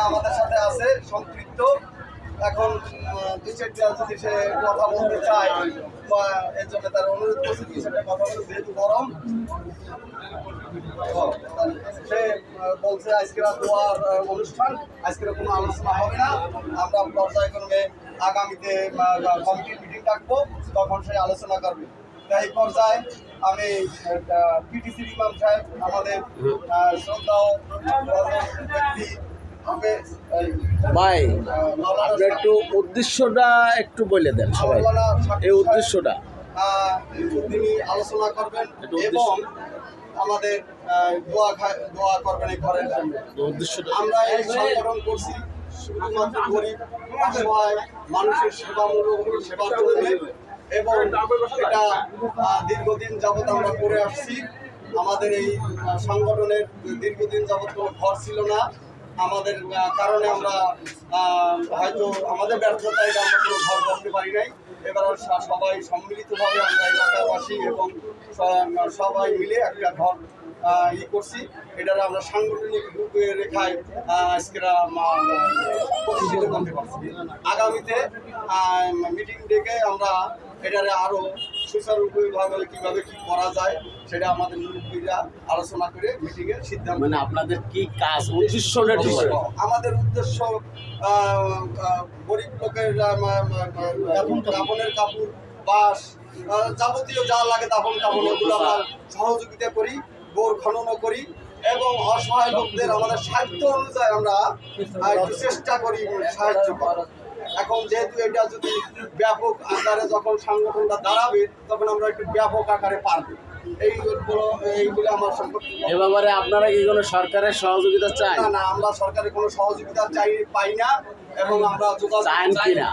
আমাদের সাথে আছে সম্পৃক্ত। এখন দুই চারটা যদি সে কথা বলতে চায় বা এর জন্য তার অনুরোধ করছে দুই চারটা কথা বলতে, যেহেতু গরম সে বলছে আজকের দোয়ার অনুষ্ঠান, আজকের কোনো আলোচনা হবে না, আমরা পর্যায়ক্রমে আগামীতে কমিটির মিটিং ডাকবো, তখন সে আলোচনা করবে। তাই পর্যায়ে আমি পিটিসির ইমাম সাহেব, আমাদের শ্রদ্ধা ব্যক্তি ভাই, আপনি একটু উদ্দেশ্যটা একটু বলে দেন সবাই, এই উদ্দেশ্যটা তিনি আলোচনা করবেন এবং আমাদের দোয়া করবেন এই ঘরের জন্য। আমরা এই সংগঠন করছি শুধুমাত্র গরিব অসহায় মানুষের সেবার জন্য, এবং এটা দীর্ঘদিন যাবৎ আমরা করে আসছি। আমাদের এই সংগঠনের দীর্ঘদিন যাবৎ কোনো ঘর ছিল না, আমাদের কারণে আমরা হয়তো আমাদের ব্যর্থতায় আমরা কোনো ঘর করতে পারি নাই। এবার সবাই সম্মিলিতভাবে আমরা এলাকাবাসী এবং সবাই মিলে একটা ঘর করছি। এটার আমরা সাংগঠনিক রূপরেখায় আজকেরা প্রতিষ্ঠিত করতে পারছি। আগামীতে মিটিং ডেকে আমরা এটারে আরও সুচারুভাবে কীভাবে কী করা যায় সেটা আমাদের মুরব্বীরা আলোচনা করে মিটিংয়ের সিদ্ধান্ত। মানে আপনাদের কি কাজ, উদ্দেশ্যটা কি? আমাদের উদ্দেশ্য গরিব লোকের দাফনের কাপড়, বাঁশ, যাবতীয় যা লাগে দাফন কাপড়, এগুলো আমরা সহযোগিতা করি, গোর খননও করি এবং অসহায় লোকদের আমাদের সাহিত্য অনুযায়ী আমরা একটু চেষ্টা করি সাহায্য করার। এখন যেহেতু এটা যদি ব্যাপক আকারে যখন সংগঠনটা দাঁড়াবে, তখন আমরা একটু ব্যাপক আকারে পারবো। এইগুলো আমার সম্পর্কে। এ ব্যাপারে আপনারা কি কোনো সরকারের সহযোগিতা চান? না, আমরা সরকারের কোনো সহযোগিতা পাই না, এবং আমরা চান কিনা,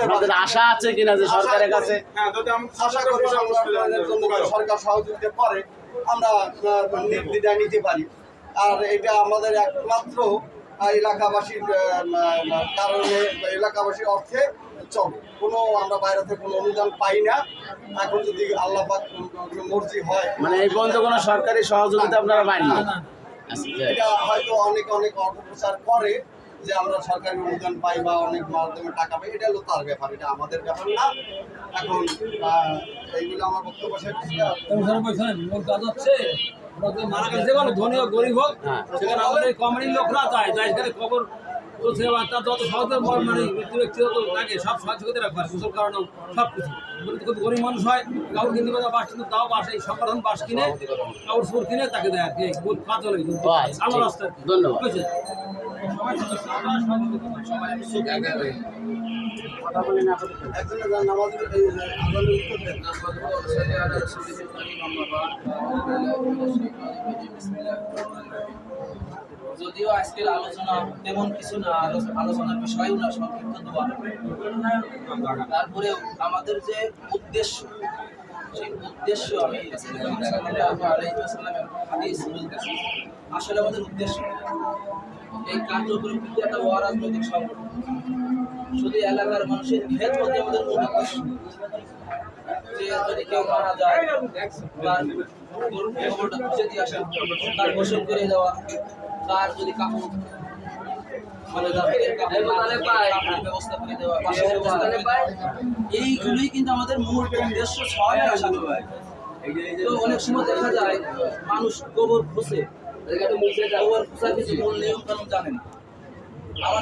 আপনাদের আশা আছে কিনা যে সরকারের কাছে? আশা করি সংগঠনের জন্য সরকার সহযোগিতা করে আমরা নির্দ্বিধায় নিতে পারি। আর এটা আমাদের একমাত্র এলাকাবাসীর কারণে, এলাকাবাসীর অর্থে চলে। কোনো আমরা বাইরে থেকে কোনো অনুদান পাই না। এখন যদি আল্লাহ পাক মর্জি হয়, মানে এই পর্যন্ত কোনো সরকারি সহযোগিতা আপনারা পাইনি? এটা হয়তো অনেক অপপ্রচার করে যে আমরা সরকারি অনুদান পাই বা অনেক মাধ্যমে টাকা পাই, এটা হলো তার ব্যাপার, এটা আমাদের ব্যাপার না। এখন এইগুলো আমার বক্তব্য শেষ। মারা গেছে কোনো ধনী হোক গরিব হোক, সেখানে আমাদের কমিটির লোকরা যায় সেখানে খবর বলছে, তার যত সহজে মানে ব্যক্তিগত লাগে সব সহযোগিতা রাখবার গোসল করানো সব কিছু। খুব গরিব মানুষ হয়, কাউর কিনতে পারে বাস, কিন্তু তাও বাস এই সংগঠন বাস কিনে কাউর সুর কিনে তাকে দেয় আর কি, পাঁচ হলে আলো রাস্তা। ধন্যবাদ। যদিও আজকের আলোচনা তেমন কিছু না, আলোচনার বিষয়ও না, সংক্ষিপ্ত দোয়া, তারপরেও আমাদের যে উদ্দেশ্য, সেই উদ্দেশ্য আমি আসলে আমাদের উদ্দেশ্য এই কার্যক্রম কিন্তু একটা অরাজনৈতিক সংগঠন, শুধু এলাকার মানুষের খেদমতে আমাদের মূল উদ্দেশ্য। যে যদি কেউ মারা যায়, তার খবরটা খুঁজে দিয়ে আসা, তার গোসল করে দেওয়া, তার যদি কাপড় মানে ব্যবস্থা করে দেওয়া, এইগুলোই কিন্তু আমাদের মূল উদ্দেশ্য। সবাই আশা করি। তো অনেক সময় দেখা যায় মানুষ গোবর খুঁজে, গোবর খোঁজার কিছু মূল নিয়ম কানুন জানেন।